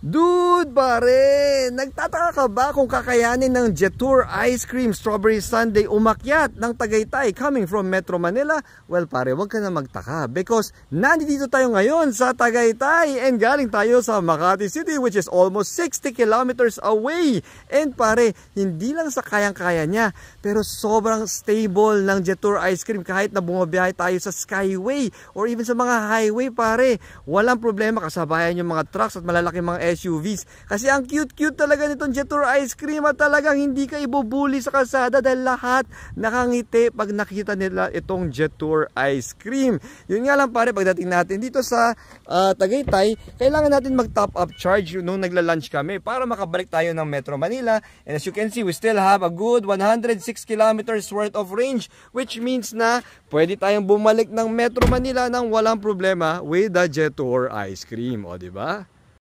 Dude, pare, nagtataka ka ba kung kakayanin ng Jetour Ice Cream Strawberry Sundae umakyat ng Tagaytay coming from Metro Manila? Well, pare, wag ka na magtaka because nandito tayo ngayon sa Tagaytay and galing tayo sa Makati City which is almost 60 kilometers away. And pare, hindi lang sa kayang-kaya niya pero sobrang stable ng Jetour Ice Cream kahit na bumabiyahe tayo sa Skyway or even sa mga highway, pare. Walang problema, kasabayan yung mga trucks at malalaking mga SUVs. Kasi ang cute-cute talaga nitong Jetour Ice Cream at talagang hindi ka ibubuli sa kalsada dahil lahat nakangiti pag nakita nila itong Jetour Ice Cream. Yun nga lang pare, pagdating natin dito sa Tagaytay, kailangan natin mag-top up charge nung nagla-lunch kami para makabalik tayo ng Metro Manila. And as you can see, we still have a good 106 kilometers worth of range which means na pwede tayong bumalik ng Metro Manila nang walang problema with the Jetour Ice Cream. O, diba?